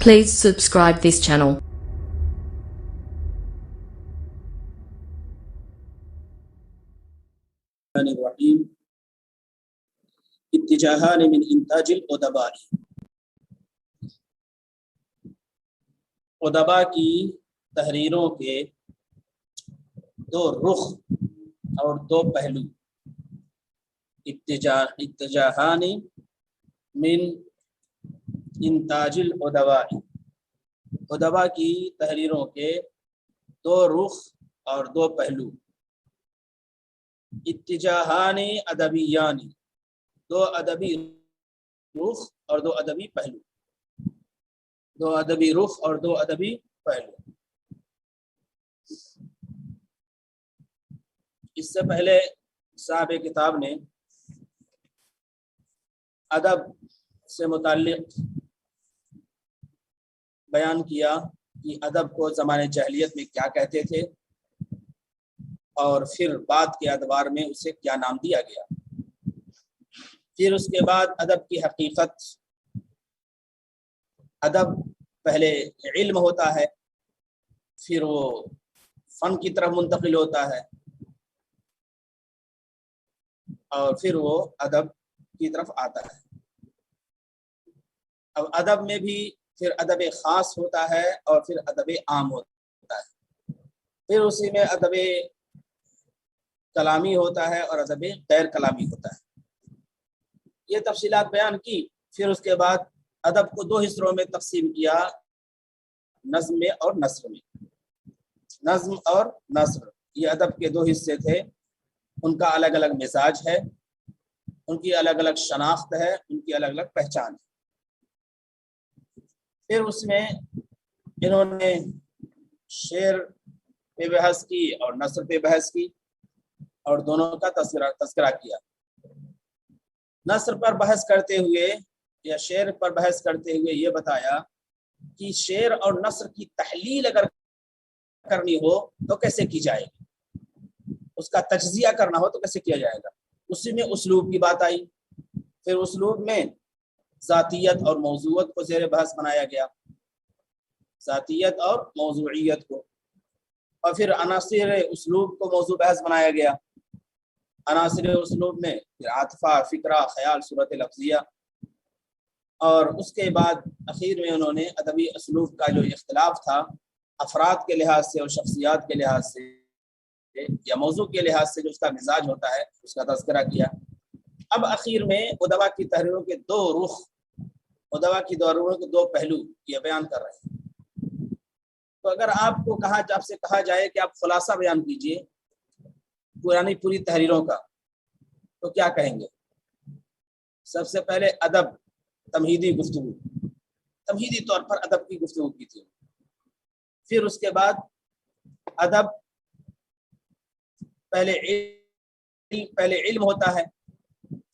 Please subscribe this channel. الرحیم اتجاہان من انتاج الادباء، ادباء کی تحریروں کے دو رخ اور دو پہلو، اتجاہان من انتاج الادباء، ادباء کی تحریروں کے دو رخ اور دو پہلو، اتجاہان ادبیان، دو ادبی رخ اور دو ادبی پہلو، دو ادبی رخ اور دو ادبی پہلو۔ اس سے پہلے صاحب کتاب نے ادب سے متعلق بیان کیا کہ ادب کو زمانے جاہلیت میں کیا کہتے تھے اور پھر بعد کے ادوار میں اسے کیا نام دیا گیا۔ پھر اس کے بعد ادب کی حقیقت، ادب پہلے علم ہوتا ہے، پھر وہ فن کی طرف منتقل ہوتا ہے، اور پھر وہ ادب کی طرف آتا ہے۔ اب ادب میں بھی پھر ادب خاص ہوتا ہے اور پھر ادب عام ہوتا ہے، پھر اسی میں ادب کلامی ہوتا ہے اور ادب غیر کلامی ہوتا ہے۔ یہ تفصیلات بیان کی۔ پھر اس کے بعد ادب کو دو حصوں میں تقسیم کیا، نظم میں اور نثر میں۔ نظم اور نثر یہ ادب کے دو حصے تھے، ان کا الگ الگ مزاج ہے، ان کی الگ الگ شناخت ہے، ان کی الگ الگ پہچان ہے۔ پھر اس میں انہوں نے شعر پہ بحث کی اور نثر پہ بحث کی اور دونوں کا تذکرہ کیا۔ نثر پر بحث کرتے ہوئے یا شعر پر بحث کرتے ہوئے یہ بتایا کہ شعر اور نثر کی تحلیل اگر کرنی ہو تو کیسے کی جائے گی، اس کا تجزیہ کرنا ہو تو کیسے کیا جائے گا۔ اسی میں اسلوب کی بات آئی، پھر اسلوب میں ذاتیت اور موضوعیت کو زیر بحث بنایا گیا، ذاتیت اور موضوعیت کو، اور پھر عناصر اسلوب کو موضوع بحث بنایا گیا۔ عناصر اسلوب میں پھر عاطفہ، فکرہ، خیال، صورت لفظیہ، اور اس کے بعد اخیر میں انہوں نے ادبی اسلوب کا جو اختلاف تھا افراد کے لحاظ سے اور شخصیات کے لحاظ سے یا موضوع کے لحاظ سے جو اس کا مزاج ہوتا ہے اس کا تذکرہ کیا۔ اب اخیر میں ادبا کی تحریروں کے دو رخ، ادبا کی تحریروں کے دو پہلو یہ بیان کر رہے ہیں۔ تو اگر آپ سے کہا جائے کہ آپ خلاصہ بیان کیجئے پوری تحریروں کا، تو کیا کہیں گے؟ سب سے پہلے ادب، تمہیدی گفتگو، تمہیدی طور پر ادب کی گفتگو کی تھی۔ پھر اس کے بعد ادب پہلے علم ہوتا ہے،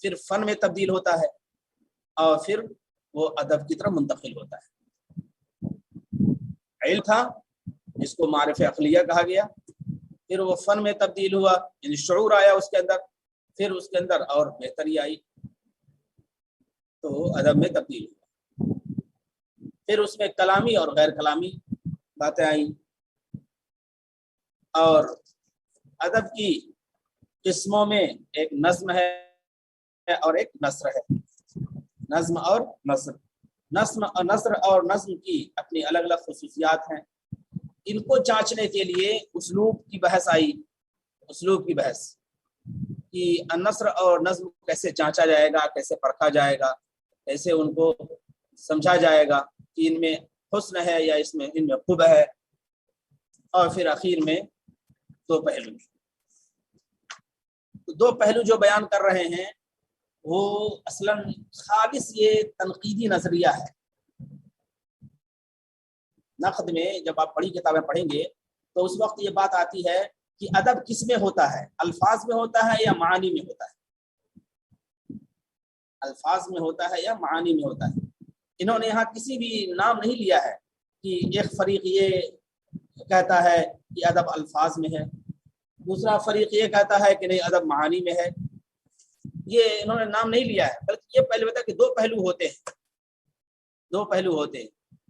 پھر فن میں تبدیل ہوتا ہے، اور پھر وہ ادب کی طرف منتقل ہوتا ہے۔ علم تھا جس کو معرفت عقلیہ کہا گیا، پھر وہ فن میں تبدیل ہوا، یعنی شعور آیا اس کے اندر، پھر اس کے اندر اور بہتری آئی تو ادب میں تبدیل ہوا۔ پھر اس میں کلامی اور غیر کلامی باتیں آئیں، اور ادب کی قسموں میں ایک نظم ہے اور ایک نثر ہے۔ نظم اور نثر، نثر اور نظم کی اپنی الگ الگ خصوصیات ہیں۔ ان کو جانچنے کے لیے اسلوب کی بحث آئی، اسلوب کی بحث کہ نثر اور نظم کیسے جانچا جائے گا، کیسے پرکھا جائے گا، کیسے ان کو سمجھا جائے گا کہ ان میں حسن ہے یا ان میں خوب ہے۔ اور پھر اخیر میں دو پہلو جو بیان کر رہے ہیں وہ اصلاً خالص یہ تنقیدی نظریہ ہے۔ نقد میں جب آپ بڑی کتابیں پڑھیں گے تو اس وقت یہ بات آتی ہے کہ ادب کس میں ہوتا ہے، الفاظ میں ہوتا ہے یا معانی میں ہوتا ہے، الفاظ میں ہوتا ہے یا معانی میں ہوتا ہے۔ انہوں نے یہاں کسی بھی نام نہیں لیا ہے کہ ایک فریق یہ کہتا ہے کہ ادب الفاظ میں ہے، دوسرا فریق یہ کہتا ہے کہ نہیں ادب معانی میں ہے۔ یہ انہوں نے نام نہیں لیا ہے، بلکہ یہ پہلے بتا کہ دو پہلو ہوتے ہیں،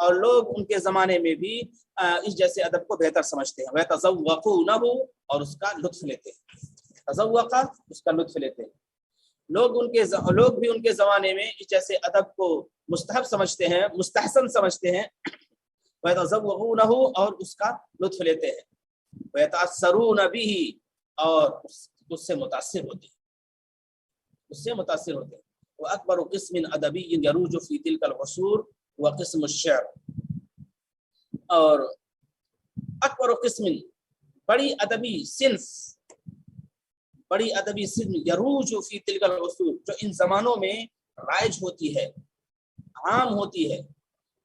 اور لوگ ان کے زمانے میں بھی اس جیسے ادب کو بہتر سمجھتے ہیں. وَيَتَذَوَّقُونَهُ اور اس کا لطف لیتے ہیں. تذوق اس کا لطف لیتے ہیں. لوگ بھی ان کے زمانے میں اس جیسے ادب کو مستحب سمجھتے ہیں, مستحسن سمجھتے ہیں. وَيَتَذَوَّقُونَهُ اور اس کا لطف لیتے ہیں. وَيَتَأَثَّرُونَ بِهِ اور اس سے متاثر ہوتے ہیں, اس سے متاثر ہوتے ہیں. وَأَكْبَرُ قِسْمٍ أَدَبِيٍّ يَرُوجُ فِي تِلْكَ الْعُصُورِ وَقِسْمُ الشِّعْرِ اور اکبر قسم بڑی ادبی صنف یروج فی تلک العصور جو ان زمانوں میں رائج ہوتی ہے, عام ہوتی ہے.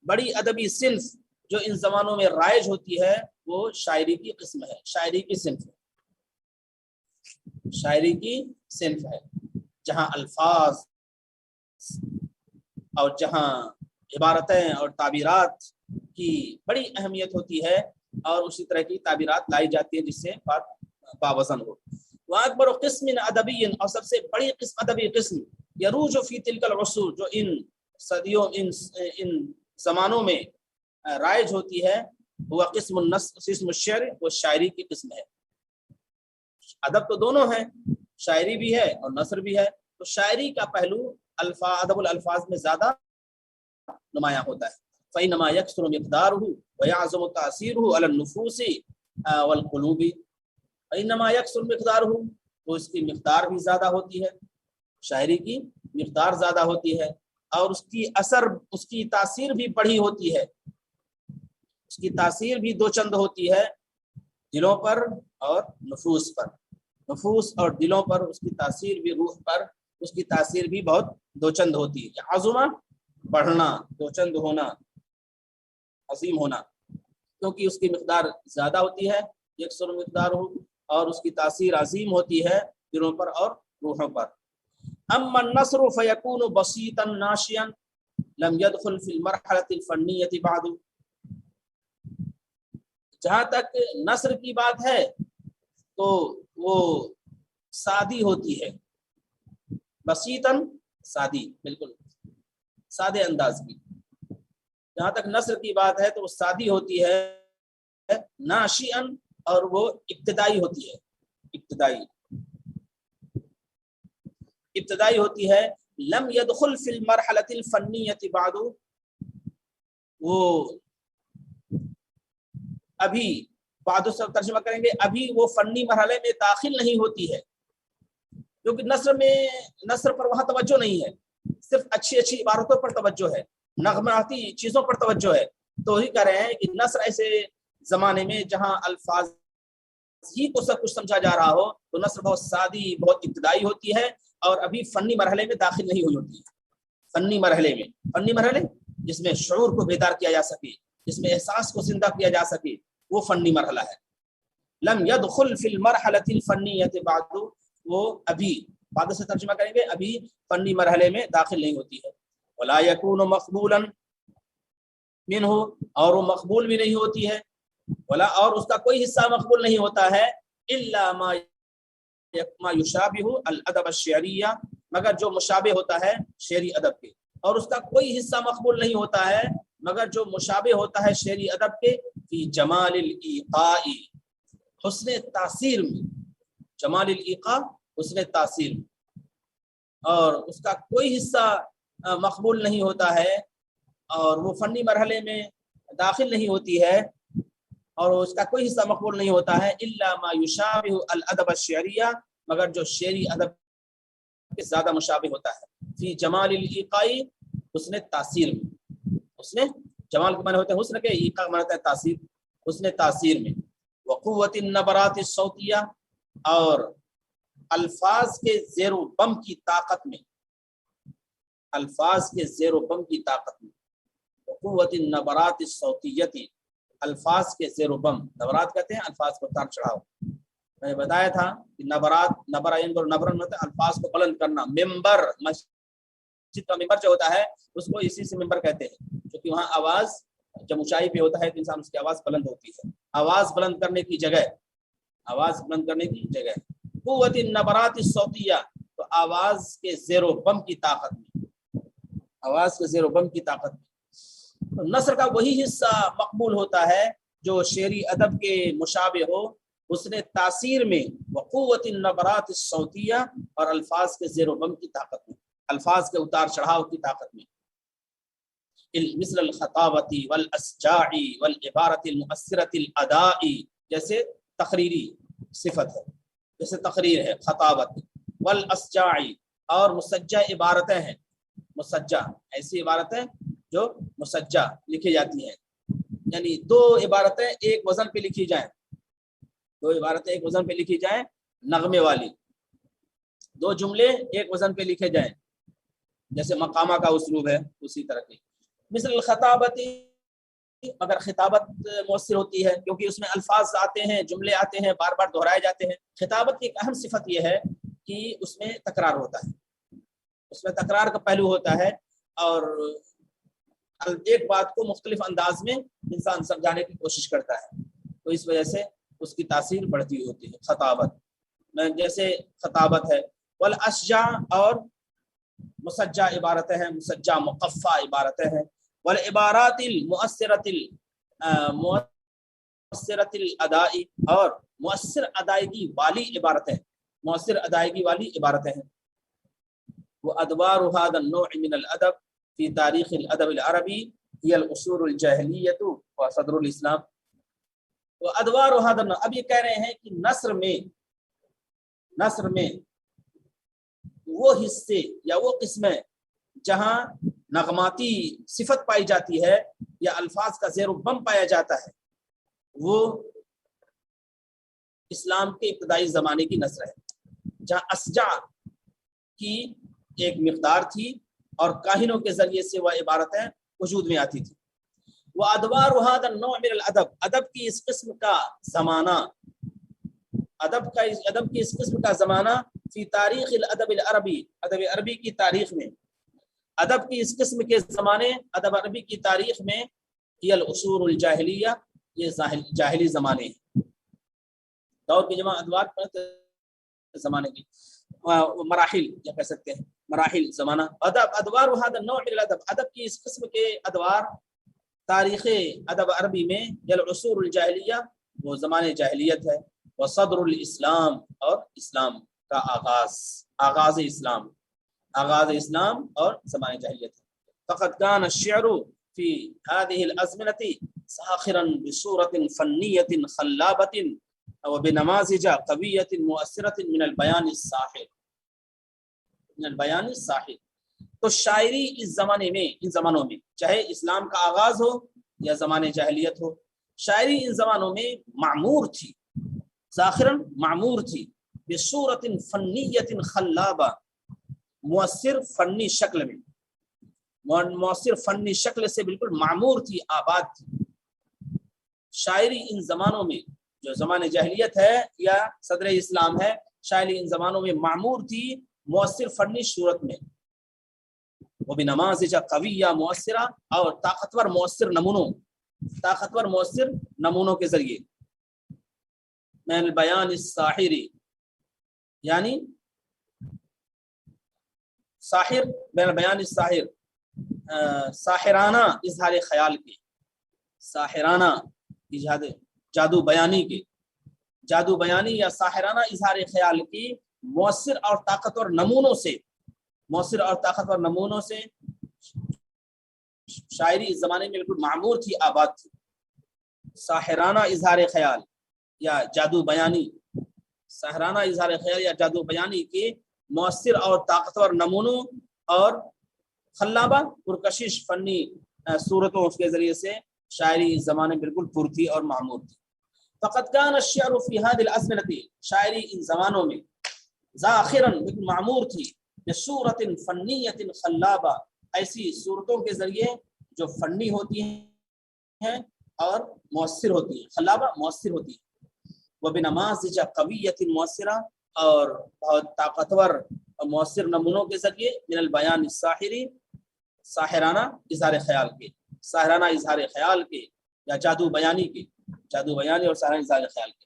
بڑی ادبی صنف جو ان زمانوں میں رائج ہوتی ہے وہ شاعری کی قسم ہے, شاعری کی صنف ہے جہاں الفاظ اور جہاں عبارتیں اور تعبیرات کی بڑی اہمیت ہوتی ہے اور اسی طرح کی تعبیرات لائی جاتی ہے جس سے بات باوزن ہو. واکبر قسم ادبی اور سب سے بڑی قسم ادبی قسم یروج فی تلک العصور جو ان صدیوں ان زمانوں میں رائج ہوتی ہے وہ قسم الشعر وہ شاعری کی قسم ہے. ادب تو دونوں ہیں, شاعری بھی ہے اور نثر بھی ہے. تو شاعری کا پہلو ادب الالفاظ میں زیادہ نمایاں ہوتا ہے. فإنما يكثر مقداره ويعظم تأثيره على النفوس والقلوب. فإنما يكثر مقداره تو اس کی مقدار بھی زیادہ ہوتی ہے, شاعری کی مقدار زیادہ ہوتی ہے اور اس کی اثر, اس کی تاثیر بھی بڑی ہوتی ہے. اس کی تاثیر بھی دو چند ہوتی ہے, دلوں پر اور نفوس پر. نفوس اور دلوں پر اس کی تاثیر بھی, روح پر اس کی تاثیر بھی بہت دو چند ہوتی ہے. عظمہ بڑھنا, دو چند ہونا, عظیم ہونا, کیونکہ اس کی مقدار زیادہ ہوتی ہے, یکسر مقدار ہو, اور اس کی تاثیر عظیم ہوتی ہے دلوں پر اور روحوں پر. اما النثر فیکون بسیطا ناشیا لم يدخل في المرحلة الفنية بعد. جہاں تک نثر کی بات ہے تو وہ سادی ہوتی ہے, بسیطاً سادی, بالکل سادے انداز کی. جہاں تک نثر کی بات ہے تو وہ سادی ہوتی ہے, ناشئاً اور وہ ابتدائی ہوتی ہے, ابتدائی ہوتی ہے. لم يدخل في المرحلة الفنية بعد وہ ابھی بعد سے ترجمہ کریں گے, ابھی وہ فنی مرحلے میں داخل نہیں ہوتی ہے, کیونکہ نثر پر وہاں توجہ نہیں ہے, صرف اچھی اچھی عبارتوں پر توجہ ہے, نغماتی چیزوں پر توجہ ہے. تو ہی کہہ رہے ہیں کہ نثر ایسے زمانے میں جہاں الفاظ ہی کو سب کچھ سمجھا جا رہا ہو تو نثر بہت سادی, بہت ابتدائی ہوتی ہے اور ابھی فنی مرحلے میں داخل نہیں ہوئی ہوتی ہے. فنی مرحلے جس میں شعور کو بیدار کیا جا سکے, جس میں احساس کو زندہ کیا جا سکے, وہ فنی مرحلہ ہے. لم يدخل في المرحلة الفنية بعد وہ ابھی, بعد سے ترجمہ کریں گے, ابھی فنی مرحلے میں داخل نہیں ہوتی ہے. ولا يكون مقبولا منه اور وہ مقبول بھی نہیں ہوتی ہے, ولا اور اس کا کوئی حصہ مقبول نہیں ہوتا ہے, الا ما يشابه الادب الشعري مگر جو مشابہ ہوتا ہے شعری ادب کے, اور اس کا کوئی حصہ مقبول نہیں ہوتا ہے مگر جو مشابہ ہوتا ہے شعری ادب کے, فی جمال الایقاء حسن تاثیر میں, جمال الایقاء حسن تاثیر میں, اور اس کا کوئی حصہ مقبول نہیں ہوتا ہے اور وہ فنی مرحلے میں داخل نہیں ہوتی ہے اور اس کا کوئی حصہ مقبول نہیں ہوتا ہے, الا ما یشابہ الادب الشعری مگر جو شعری ادب کے زیادہ مشابہ ہوتا ہے, فی جمال الایقاء حسن تاثیر میں. حسن جمال کے معنی ہوتے ہیں حسن کے, ایقاء معنی ہوتا ہے تاثیر, حسن تاثیر میں. وقوت النبرات الصوتیہ اور الفاظ کے زیر و بم کی طاقت میں, الفاظ کے زیر و بم کی طاقت میں. وقوت النبرات الصوتیتی الفاظ کے زیر و بم, نبرات کہتے ہیں الفاظ کو تار چڑھاؤ. میں نے بتایا تھا کہ نبرن ہوتا ہے الفاظ کو بلند کرنا. ممبر, مسجد کا ممبر جو ہوتا ہے اس کو اسی سے ممبر کہتے ہیں, کیونکہ وہاں آواز جب اونچائی پہ ہوتا ہے تو انسان اس کی آواز بلند ہوتی ہے, آواز بلند کرنے کی جگہ, آواز بلند کرنے کی جگہ. قوت النبرات الصوتیہ تو آواز کے زیر و بم کی طاقت میں, آواز کے زیر و بم کی طاقت میں. تو نثر کا وہی حصہ مقبول ہوتا ہے جو شعری ادب کے مشابہ ہو، اس نے تاثیر میں وقوت النبرات الصوتیہ اور الفاظ کے زیر و بم کی طاقت میں، الفاظ کے اتار چڑھاؤ کی طاقت میں، مثل الخطابتی والاسجاعی والعبارت المؤثرۃ الادائی، جیسے تقریری صفت ہے، جیسے تقریر ہے خطابت، والاسجاعی اور مسجع عبارتیں ہیں، مسجع ایسی عبارتیں جو مسجع لکھی جاتی ہیں، یعنی دو عبارتیں ایک وزن پہ لکھی جائیں، دو عبارتیں ایک وزن پہ لکھی جائیں، نغمے والی دو جملے ایک وزن پہ لکھے جائیں، جیسے مقامہ کا اسلوب ہے اسی طرح کی، مثل الخطابتی، مگر خطابت مؤثر ہوتی ہے کیونکہ اس میں الفاظ آتے ہیں، جملے آتے ہیں، بار بار دہرائے جاتے ہیں۔ خطابت کی ایک اہم صفت یہ ہے کہ اس میں تکرار ہوتا ہے، اس میں تکرار کا پہلو ہوتا ہے، اور ایک بات کو مختلف انداز میں انسان سمجھانے کی کوشش کرتا ہے، تو اس وجہ سے اس کی تاثیر بڑھتی ہوتی ہے خطابت میں، جیسے خطابت ہے۔ والاشجاع اور مسجع عبارتیں ہیں، مسجع مقفع عبارتیں ہیں، والعبارات المؤثرۃ الادائی اور مؤثر ادائیگی والی عبارتیں، مؤثر ادائیگی والی عبارتیں ہیں۔ وادوار هذا النوع من الادب في تاریخ الادب العربی هي العصور الجاہلیۃ وصدر الاسلام۔ تو ادوار هذا النوع، اب یہ کہہ رہے ہیں کہ نثر میں وہ حصے یا وہ قسمیں جہاں نغماتی صفت پائی جاتی ہے یا الفاظ کا زیر و بم پایا جاتا ہے، وہ اسلام کے ابتدائی زمانے کی نثر ہے، جہاں اسجع کی ایک مقدار تھی اور کاہنوں کے ذریعے سے وہ عبارتیں وجود میں آتی تھی۔ وہ ادوار هذا النوع من الادب، ادب کی اس قسم کا زمانہ، ادب کی اس قسم کا زمانہ فی تاریخ الادب العربی، ادب عربی کی تاریخ میں، ادب کی اس قسم کے زمانے ادب عربی کی تاریخ میں یہ العصور الجاہلیہ، یہ جاہلی زمانے ہیں، دور کی جمع ادوار زمانے کی، مراحل یا کہہ سکتے ہیں مراحل زمانہ، ادوار هذا النوع من الادب، ادب کی اس قسم کے ادوار تاریخ ادب عربی میں العصور الجاہلیہ، وہ زمانے جاہلیت ہے، وصدر الاسلام اور اسلام کا آغاز اسلام اور زمانے جاہلیت ہے۔ فقد كان الشعر في هذه الازمنة ساخرا بصورة فنية خلابة وبنماذج قوية مؤثرة من البيان الساحر، تو شاعری اس زمانے میں، ان زمانوں میں، چاہے اسلام کا آغاز ہو یا زمانے جاہلیت ہو، شاعری ان زمانوں میں معمور تھی، ساخرن معمور تھی، بصورت فنیت خلابہ، مؤثر فنی شکل سے بالکل معمور تھی، آباد تھی۔ شاعری ان زمانوں میں، جو زمانے جاہلیت ہے یا صدر اسلام ہے، شاعری ان زمانوں میں معمور تھی مؤثر فنی صورت میں، وہ بنماذج قویہ مؤثرہ، اور طاقتور مؤثر نمونوں کے ذریعے، من البیان الساحری، یعنی ساحر، من البیان الساحر، ساحرانہ اظہار خیال کے، ساحرانہ جادو بیانی یا ساحرانہ اظہار خیال کی مؤثر اور طاقتور نمونوں سے شاعری اس زمانے میں بالکل معمور تھی، آباد تھی۔ ساحرانہ اظہار خیال یا جادو بیانی کے مؤثر اور طاقتور نمونوں اور خلابہ پرکشش فنی صورتوں کے ذریعے سے شاعری اس زمانے میں بالکل پر تھی اور معمور تھی۔ فقد كان الشعر في هذه الازمنة، شاعری ان زمانوں میں ذاخرا بالکل معمور تھی، بصورت فنیت خلابہ، ایسی صورتوں کے ذریعے جو فنی ہوتی ہیں اور مؤثر ہوتی ہیں، خلابہ مؤثر ہوتی ہیں، وبنماذج قویۃ مؤثرہ، اور بہت طاقتور اور مؤثر نمونوں کے ذریعے، من البیان الساحری، ساحرانہ اظہار خیال کے یا جادو بیانی اور ساحرانہ اظہار خیال کے۔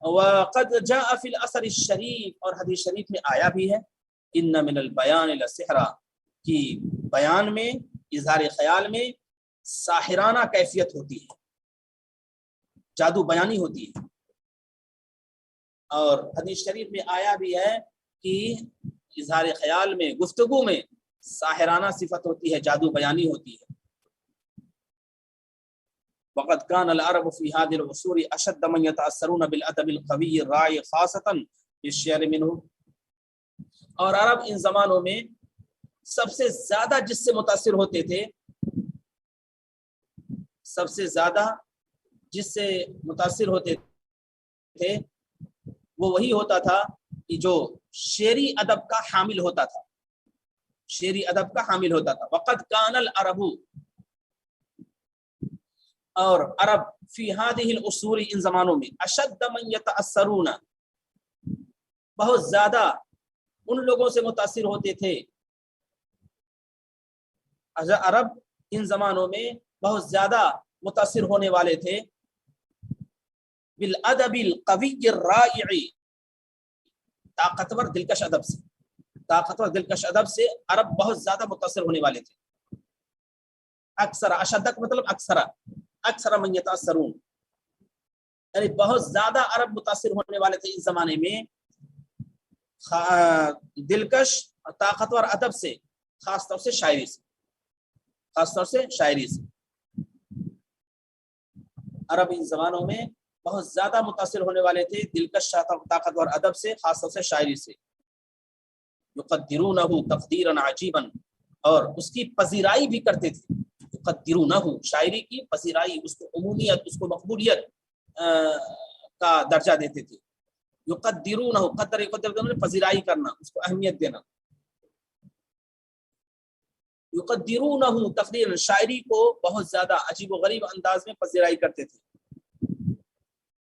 وقد جاء فی الاثر الشریف، اور حدیث شریف میں آیا بھی ہے، ان من البیان لسحرا، کہ بیان میں، اظہار خیال میں ساحرانہ کیفیت ہوتی ہے، جادو بیانی ہوتی ہے. اور حدیث شریف میں آیا بھی ہے کہ اظہار خیال میں، گفتگو میں ساحرانہ صفت ہوتی ہے، جادو بیانی ہوتی ہے. وقد كان العرب في هذه العصور اشد من يتاثرون بالادب القوي الراعي خاصه بالشعر منه. اور عرب ان زمانوں میں سب سے زیادہ جس سے متاثر ہوتے تھے، سب سے زیادہ جس سے متاثر ہوتے تھے وہ وہی ہوتا تھا کہ جو شعری ادب کا حامل ہوتا تھا، شعری ادب کا حامل ہوتا تھا. وقد كان العرب، اور عرب فی هذه العصور ان زمانوں میں، اشد من يتاثرون، بہت زیادہ ان لوگوں سے متاثر ہوتے تھے. عرب ان زمانوں میں بہت زیادہ متاثر ہونے والے تھے بالادب القوی الرائع، طاقتور دلکش ادب سے، طاقتور دلکش ادب سے عرب بہت زیادہ متاثر ہونے والے تھے. اکثر، اشدک مطلب اکثر من یتاثرون، یعنی بہت زیادہ عرب متاثر ہونے والے تھے اس زمانے میں دلکش اور طاقتور ادب سے، خاص طور سے شاعری سے، خاص طور سے شاعری سے. عرب ان زمانوں میں بہت زیادہ متاثر ہونے والے تھے دلکش طاقتور ادب سے، خاص طور سے شاعری سے. یقدرونہ تقدیرا عجیبا، اور اس کی پذیرائی بھی کرتے تھے. یقدرونہ، شاعری کی پذیرائی، اس کو عمومیت، اس کو مقبولیت کا درجہ دیتے تھے. یقدرونہ، قدر پذیرائی کرنا، اس کو اہمیت دینا. یقدرونہ تقدیرا، شاعری کو بہت زیادہ عجیب و غریب انداز میں پذیرائی کرتے تھے.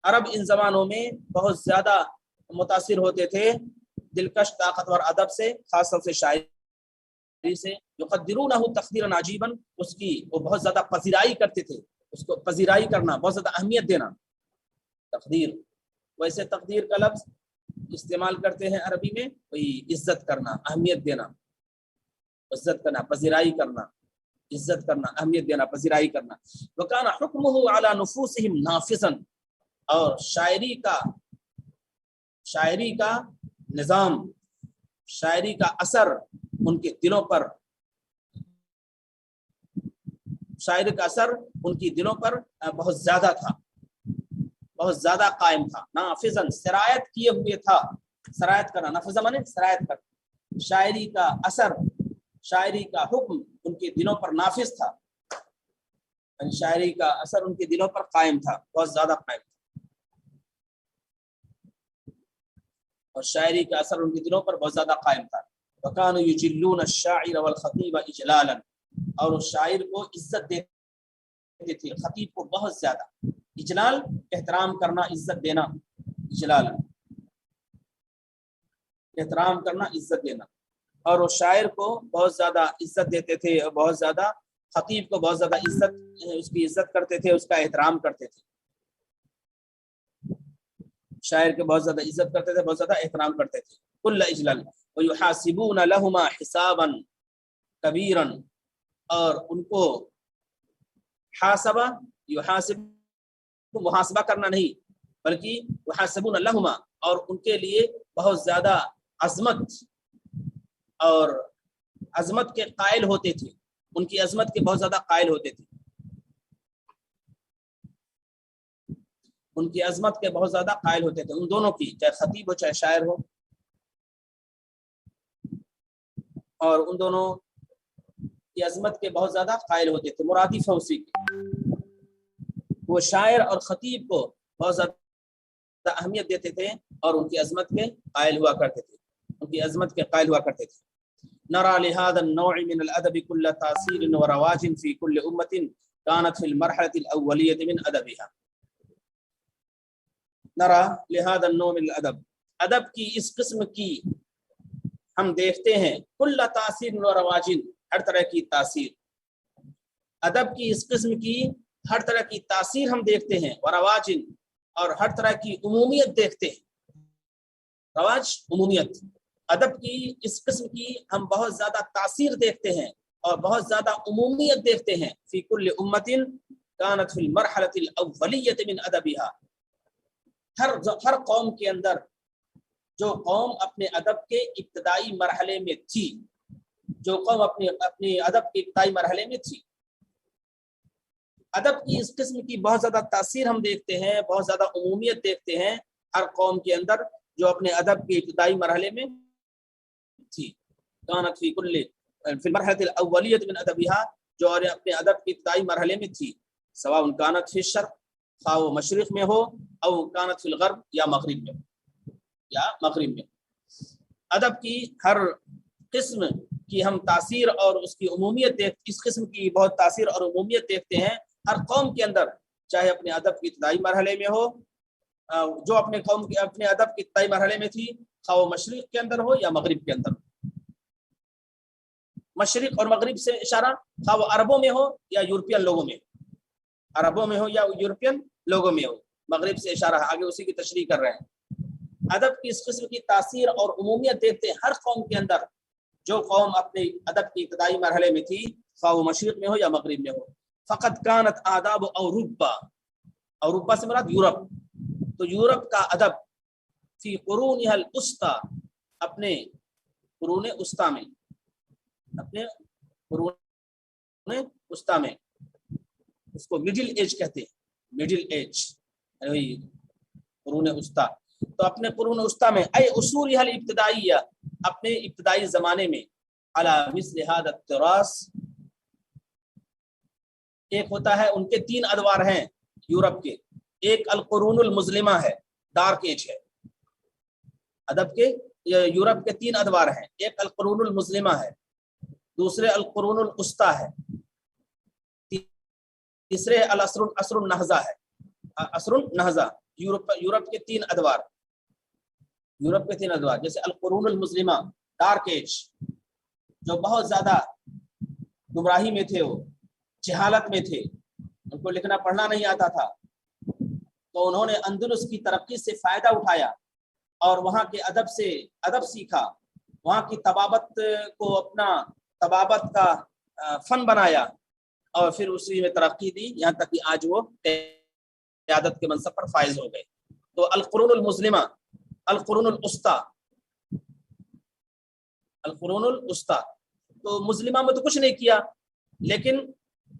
عرب ان زمانوں میں بہت زیادہ متاثر ہوتے تھے دلکش طاقتور ادب سے، خاص طور سے شاعری سے. یقدرونہ تقدیرا عجیبا، اس کی وہ بہت زیادہ پذیرائی کرتے تھے، اس کو پذیرائی کرنا، بہت زیادہ اہمیت دینا. تقدیر، ویسے تقدیر کا لفظ استعمال کرتے ہیں عربی میں، وہی عزت کرنا، اہمیت دینا، عزت کرنا، پذیرائی کرنا، عزت کرنا، اہمیت دینا، پذیرائی کرنا. وکان حکمہ علی نفوسہم نافذا، اور شاعری کا نظام، شاعری کا اثر ان کے دلوں پر، شاعری کا اثر ان کی دلوں پر بہت زیادہ تھا، بہت زیادہ قائم تھا. نافذاً، سرایت کیے ہوئے تھا، سرایت کرنا، نفذ مانے سرایت کرنا. شاعری کا اثر، شاعری کا حکم ان کے دلوں پر نافذ تھا، شاعری کا اثر ان کے دلوں پر قائم تھا، بہت زیادہ قائم تھا. اور شاعری کا اثر ان کے دلوں پر بہت زیادہ قائم تھا. وَكَانُوا يُجِلُّونَ الشَّاعِرَ وَالْخَطِيبَ إِجْلَالًا، اور اس شاعر کو عزت دیتے تھے، خطیب کو بہت زیادہ. اجلال، احترام کرنا، عزت دینا. اجلال، احترام کرنا، عزت دینا. اور اس شاعر کو بہت زیادہ عزت دیتے تھے، اور بہت زیادہ خطیب کو بہت زیادہ عزت، اس کی عزت کرتے تھے، اس کا احترام کرتے تھے. شاعر کے بہت زیادہ عزت کرتے تھے، بہت زیادہ احترام کرتے تھے. کل اجلال ویحاسبون لہما حسابا کبیرا، اور ان کو حاسبہ، یحاسب محاسبہ کرنا نہیں، بلکہ وحاسبون لہما، اور ان کے لیے بہت زیادہ عظمت اور عظمت کے قائل ہوتے تھے، ان کی عظمت کے بہت زیادہ قائل ہوتے تھے، ان کی عظمت کے بہت زیادہ قائل ہوتے تھے، ان دونوں کی، چاہے خطیب ہو چاہے شاعر ہو. اور ان دونوں کی عظمت کے بہت زیادہ قائل ہوتے تھے. مرادف ہے اسی کی، وہ شاعر اور خطیب کو بہت زیادہ اہمیت دیتے تھے اور ان کی عظمت کے قائل ہوا کرتے تھے، ان کی عظمت کے قائل ہوا کرتے تھے. نرى لهذا النوع من الادب كل تاثير ورواج في كل امه كانت في المرحله الاوليه من ادبها. نرى لهذا النوع من الادب، ادب کی اس قسم کی ہم دیکھتے ہیں، کل تاثیر و رواج، ہر طرح کی تاثیر، ادب کی اس قسم کی ہر طرح کی تاثیر ہم دیکھتے ہیں، و رواج، اور ہر طرح کی عمومیت دیکھتے ہیں. رواج، عمومیت. ادب کی اس قسم کی ہم بہت زیادہ تاثیر دیکھتے ہیں، اور بہت زیادہ عمومیت دیکھتے ہیں. فی کل امت کانت فی المرحلۃ الاولیۃ من ادبها، ہر قوم کے اندر جو قوم اپنے ادب کے ابتدائی مرحلے میں تھی، جو قوم اپنے ادب کے ابتدائی مرحلے میں تھی. ادب کی اس قسم کی بہت زیادہ تاثیر ہم دیکھتے ہیں، بہت زیادہ عمومیت دیکھتے ہیں ہر قوم کے اندر جو اپنے ادب کے ابتدائی مرحلے میں تھی. کانت فی کل فی المرحلۃ الاولیۃ من ادبها، جو اپنے ادب کے ابتدائی مرحلے میں تھی. سواء کانت فی الشرق، خواہ وہ مشرق میں ہو، او کانت فی الغرب، یا مغرب میں. ادب کی ہر قسم کی ہم تاثیر اور اس کی عمومیت اس قسم کی بہت تاثیر اور عمومیت دیکھتے ہیں ہر قوم کے اندر، چاہے اپنے ادب کے ابتدائی مرحلے میں ہو، جو اپنے قوم کے اپنے ادب کے ابتدائی مرحلے میں تھی، خواہ وہ مشرق کے اندر ہو یا مغرب کے اندر. مشرق اور مغرب سے اشارہ خواہ وہ عربوں میں ہو یا یورپین لوگوں میں، عربوں میں ہو یا یورپین لوگوں میں ہو. مغرب سے اشارہ آگے اسی کی تشریح کر رہے ہیں. ادب کی اس قسم کی تاثیر اور عمومیت دیکھتے ہیں ہر قوم کے اندر جو قوم اپنے ادب کے ابتدائی مرحلے میں تھی، خواہ وہ مشرق میں ہو یا مغرب میں ہو. فقط کانت آداب اوروپا سے مراد یورپ، تو یورپ کا ادب فی قرونها الوسطی، اپنے قرون وسطی میں، اپنے قرون وسطی میں، اس کو مڈل ایج کہتے ہیں، مڈل ایج قرون وسطی. تو اپنے قرون وسطی میں اے اصولها الابتدائیہ، اپنے ابتدائی زمانے میں، علی مثل هذا التراث، ایک ہوتا ہے ان کے 3 ادوار ہیں یورپ کے. ایک القرون المظلمہ ہے، ڈارک ایج ہے. ادب کے یورپ کے 3 ادوار ہیں. ایک القرون المظلمہ ہے، دوسرے القرون الوسطی ہے، تیسرے عصر النہضہ ہے. عصر النہضہ یورپ کے 3 ادوار، یورپ کے 3 ادوار. جیسے القرون المظلمہ، ڈارک ایج، جو بہت زیادہ گمراہی میں تھے، وہ جہالت میں تھے، ان کو لکھنا پڑھنا نہیں آتا تھا، تو انہوں نے اندلس کی ترقی سے فائدہ اٹھایا اور وہاں کے ادب سے ادب سیکھا، وہاں کی طبابت کو اپنا طبابت کا فن بنایا اور پھر اسی میں ترقی دی، یہاں تک کہ آج وہ قیادت کے منصب پر فائز ہو گئے. تو القرون المظلمہ، القرون الوسطی، القرون الوسطی. تو مظلمہ میں تو کچھ نہیں کیا، لیکن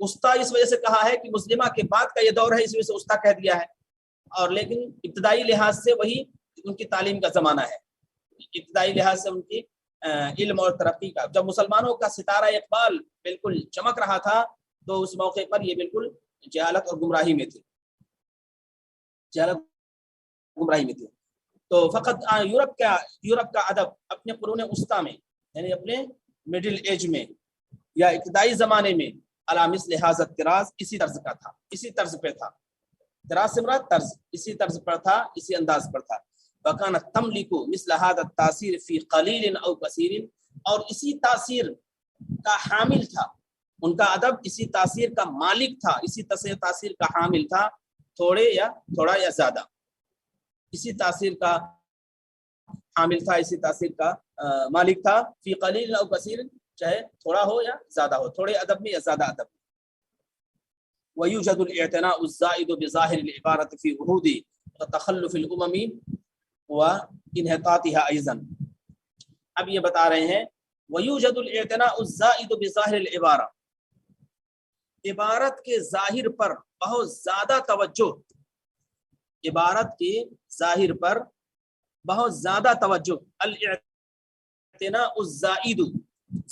وسطی اس وجہ سے کہا ہے کہ مظلمہ کے بعد کا یہ دور ہے، اس وجہ سے وسطی کہہ دیا ہے. اور لیکن ابتدائی لحاظ سے وہی ان کی تعلیم کا زمانہ ہے، ابتدائی لحاظ سے ان کی علم اور ترقی کا. جب مسلمانوں کا ستارہ اقبال بالکل چمک رہا تھا، تو اس موقع پر یہ بالکل جہالت اور گمراہی میں تھے، جہالت گمراہی میں تھے. تو فقط یورپ کا ادب اپنے قرون وسطی میں، یعنی اپنے مڈل ایج میں یا ابتدائی زمانے میں، علی مثل هذا الطراز، اسی طرز کا تھا، اسی طرز پہ تھا. طراز سے مراد طرز، اسی طرز پر تھا، اسی انداز پر تھا. وکانت تملک مثل هذا التاثیر فی قلیل او کثیر، اور اسی تاثیر کا حامل تھا، ان کا ادب اسی تاثیر کا مالک تھا، اسی تاثیر کا حامل تھا، تھوڑا یا زیادہ، اسی تاثیر کا حامل تھا، اسی تاثیر کا مالک تھا. فی قلیل او کثیر، چاہے تھوڑا ہو یا زیادہ ہو، تھوڑے ادب میں یا زیادہ ادب میں. وَيُوجَدُ الْإِعْتِنَاءُ الزَّائِدُ بِظَاهِرِ الْعِبَارَةِ فِي عُهُودِ وَتَخَلُّفِ الْأُمَمِ وَإِنْحِطَاطِهَا أَيْضًا. اب یہ بتا رہے ہیں وَيُوجَدُ الْإِعْتِنَاءُ الزَّائِدُ بِظَاهِرِ الْعِبَارَةِ، عبارت کے ظاہر پر بہت زیادہ توجہ، عبارت کے ظاہر پر بہت زیادہ توجہ. الاعتناء الزائد،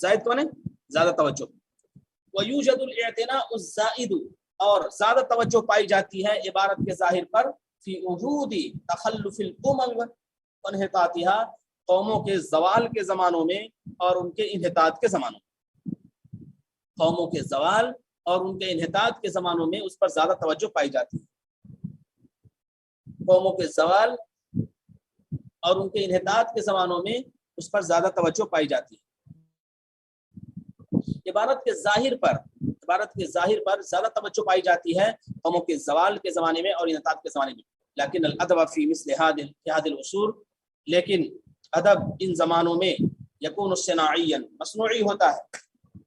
زائد کون ہے؟ زیادہ توجہ. وَيُوجَدُ الْإِعْتِنَاءُ الزَّائِدُ، اور زیادہ توجہ پائی جاتی ہے عبارت کے ظاہر پر، فی وجود تخلف الامم وانحطاطها، قوموں کے زوال کے زمانوں میں اور ان کے انحطاط کے زمانوں میں. قوموں کے زوال اور ان کے انحطاط کے زمانوں میں اس پر زیادہ توجہ پائی جاتی ہے. قوموں کے زوال اور ان کے انحطاط کے زمانوں میں اس پر زیادہ توجہ پائی جاتی ہے. عبارت کے ظاہر پر زیادہ توجہ پائی جاتی ہے قوموں کے زوال کے زمانے میں اور انحطاط کے زمانے میں. لیکن الادب فی مثل هذه العصور، لیکن ادب ان زمانوں میں یکون صناعیا، مصنوعی ہوتا ہے.